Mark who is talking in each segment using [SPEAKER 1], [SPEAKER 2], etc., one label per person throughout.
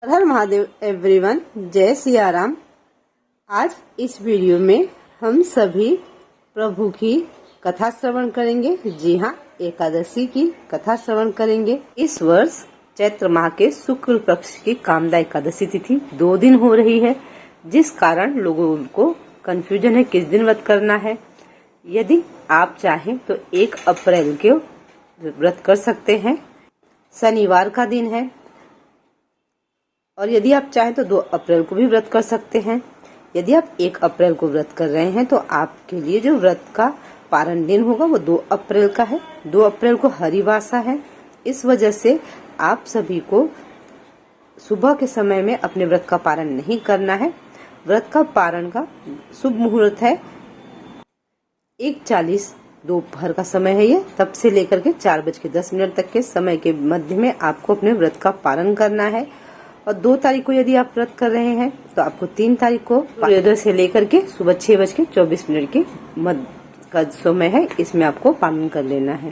[SPEAKER 1] हर हर Mahadev everyone, जय सिया राम। आज इस वीडियो में हम सभी प्रभु की कथा श्रवण करेंगे। जी हाँ, एकादशी की कथा श्रवण करेंगे। इस वर्ष चैत्र माह के शुक्ल पक्ष की कामदा एकादशी तिथि 2 दिन हो रही है, जिस कारण लोगों को कंफ्यूजन है किस दिन व्रत करना है। यदि आप चाहें तो 1 अप्रैल के व्रत कर सकते हैं, शनिवार का दिन है। और यदि आप चाहें तो 2 अप्रैल को भी व्रत कर सकते हैं। यदि आप 1 अप्रैल को व्रत कर रहे हैं तो आपके लिए जो व्रत का पारण दिन होगा वो 2 अप्रैल का है। 2 अप्रैल को हरिवासा है। इस वजह से आप सभी को सुबह के समय में अपने व्रत का पारण नहीं करना है। व्रत का पारण का शुभ मुहूर्त है 1:40 दोपहर का समय है ये, तब से लेकर के 4:10 तक के समय के मध्य में आपको अपने व्रत का पारण करना है। और 2 तारीख को यदि आप व्रत कर रहे हैं तो आपको 3 तारीख को सूर्योदय से लेकर के सुबह 6:24 के मध्य का समय है, इसमें आपको पालन कर लेना है।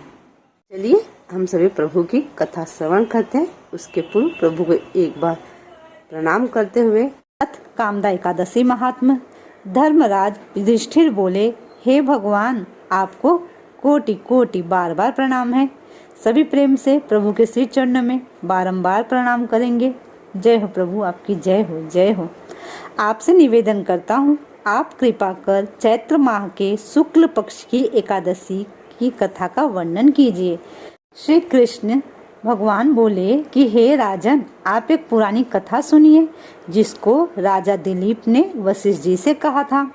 [SPEAKER 1] चलिए हम सभी प्रभु की कथा श्रवण करते हैं। उसके पूर्व प्रभु को एक बार प्रणाम करते हुए
[SPEAKER 2] अथ कामदा एकादशी महात्म। धर्मराज युधिष्ठिर बोले, हे भगवान, आपको कोटि कोटि बार बार प्रणाम है। सभी प्रेम से प्रभु के श्री चरणों में बारंबार प्रणाम करेंगे। जय हो प्रभु, आपकी जय हो, जय हो। आपसे निवेदन करता हूँ, आप कृपा कर चैत्र माह के शुक्ल पक्ष की एकादशी की कथा का वर्णन कीजिए। श्री कृष्ण भगवान बोले कि हे राजन, आप एक पुरानी कथा सुनिए जिसको राजा दिलीप ने वशिष्ठ जी से कहा था।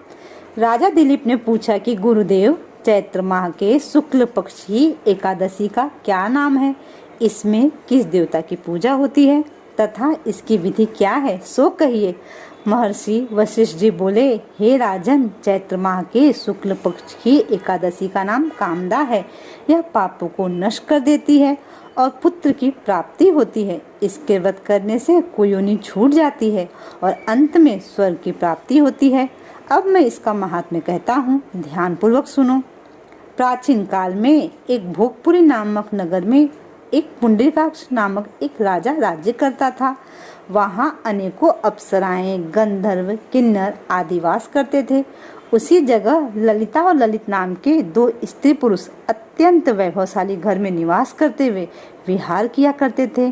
[SPEAKER 2] राजा दिलीप ने पूछा कि गुरुदेव, चैत्र माह के शुक्ल पक्ष की एकादशी का क्या नाम है? इसमें किस देवता की पूजा होती है तथा इसकी विधि क्या है, सो कहिए। महर्षि वशिष्ठ जी बोले, हे राजन, चैत्र माह के शुक्ल पक्ष की एकादशी का नाम कामदा है। यह पापों को नष्ट कर देती है और पुत्र की प्राप्ति होती है। इसके व्रत करने से कुयोनि छूट जाती है और अंत में स्वर्ग की प्राप्ति होती है। अब मैं इसका महात्म्य कहता हूँ, ध्यान पूर्वक सुनो। प्राचीन काल में एक भोगपुरी नामक नगर में एक पुंडरीकाक्ष नामक एक राजा राज्य करता था। वहाँ अनेकों अप्सराएं, गंधर्व, किन्नर आदि वास करते थे। उसी जगह ललिता और ललित नाम के 2 स्त्री पुरुष अत्यंत वैभवशाली घर में निवास करते हुए विहार किया करते थे।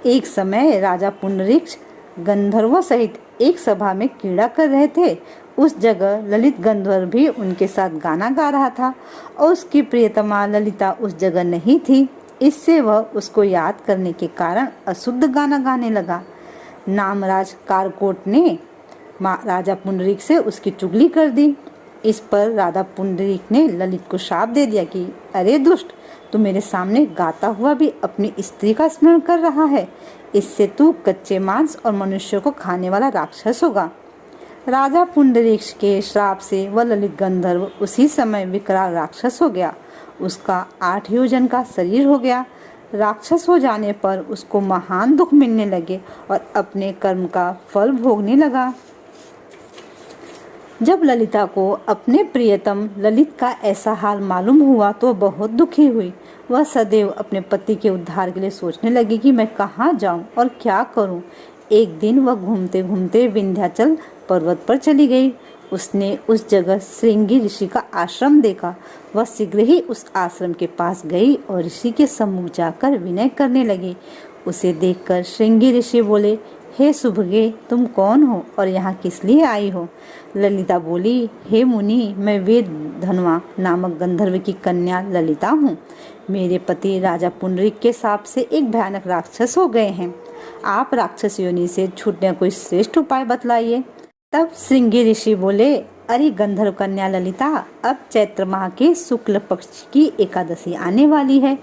[SPEAKER 2] एक समय राजा पुंडरीक्ष गंधर्वों सहित एक सभा में क्रीड़ा कर रहे थे। उस जगह ललित गंधर्व भी उनके साथ गाना गा रहा था और उसकी प्रियतमा ललिता उस जगह नहीं थी। इससे वह उसको याद करने के कारण अशुद्ध गाना गाने लगा। नामराज कारकोट ने राजा पुंडरीक से उसकी चुगली कर दी। इस पर राजा पुंडरीक ने ललित को शाप दे दिया कि अरे दुष्ट, तू मेरे सामने गाता हुआ भी अपनी स्त्री का स्मरण कर रहा है। इससे तू कच्चे मांस और मनुष्यों को खाने वाला राक्षस होगा। राजा पुंडरीक के श्राप से वह ललित गंधर्व उसी समय विकराल राक्षस हो गया। उसका 8 योजन का शरीर हो गया। राक्षस हो जाने पर उसको महान दुख मिलने लगे और अपने कर्म का फल भोगने लगा। जब ललिता को अपने प्रियतम ललित का ऐसा हाल मालूम हुआ तो बहुत दुखी हुई। वह सदैव अपने पति के उद्धार के लिए सोचने लगी कि मैं कहाँ जाऊं और क्या करूं। एक दिन वह घूमते घूमते विंध्याचल पर्वत पर चली गई। उसने उस जगह श्रृंगी ऋषि का आश्रम देखा। वह शीघ्र ही उस आश्रम के पास गई और ऋषि के सम्मुख जाकर विनय करने लगी। उसे देखकर श्रृंगी ऋषि बोले, हे सुभगे, तुम कौन हो और यहाँ किस लिए आई हो? ललिता बोली, हे मुनि, मैं वेद धनवा नामक गंधर्व की कन्या ललिता हूँ। मेरे पति राजा पुंडरीक के शाप से एक भयानक राक्षस हो गए हैं। आप राक्षस योनि से छूटने कोई श्रेष्ठ उपाय बतलाइए। तब श्रृंगी ऋषि बोले, अरे गंधर्व कन्या ललिता, अब चैत्र माह के शुक्ल पक्ष की एकादशी आने वाली है।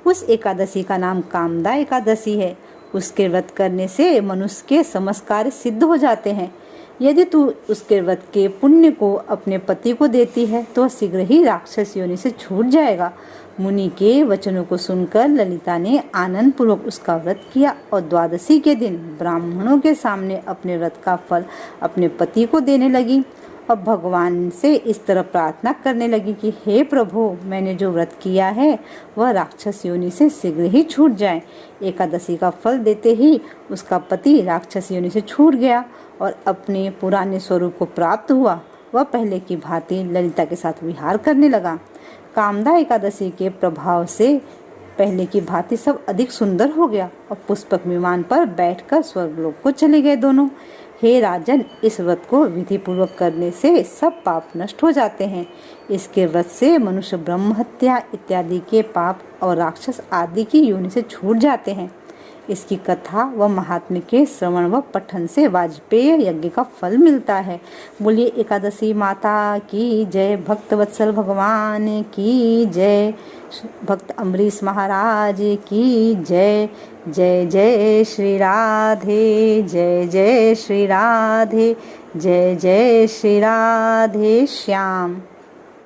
[SPEAKER 2] उस एकादशी का नाम कामदा एकादशी है। उसके व्रत करने से मनुष्य के समस्त कार्य सिद्ध हो जाते हैं। यदि तू उसके व्रत के पुण्य को अपने पति को देती है तो शीघ्र ही राक्षस योनि से छूट जाएगा। मुनि के वचनों को सुनकर ललिता ने आनंद पूर्वक उसका व्रत किया और द्वादशी के दिन ब्राह्मणों के सामने अपने व्रत का फल अपने पति को देने लगी और भगवान से इस तरह प्रार्थना करने लगी कि हे प्रभु, मैंने जो व्रत किया है वह राक्षस योनि से शीघ्र ही छूट जाए। एकादशी का फल देते ही उसका पति राक्षस योनि से छूट गया और अपने पुराने स्वरूप को प्राप्त हुआ। वह पहले की भांति ललिता के साथ विहार करने लगा। कामदा एकादशी के प्रभाव से पहले की भांति सब अधिक सुंदर हो गया और पुष्पक विमान पर बैठकर स्वर्गलोक को चले गए दोनों। हे राजन, इस व्रत को विधि पूर्वक करने से सब पाप नष्ट हो जाते हैं। इसके व्रत से मनुष्य ब्रह्म हत्या इत्यादि के पाप और राक्षस आदि की योनि से छूट जाते हैं। इसकी कथा व महात्म्य के श्रवण व पठन से वाजपेय यज्ञ का फल मिलता है। बोलिए एकादशी माता की जय, भक्त वत्सल भगवान की जय, भक्त अम्बरीश महाराज की जय। जय जय श्री राधे, जय जय श्री राधे, जय जय श्री राधे श्याम।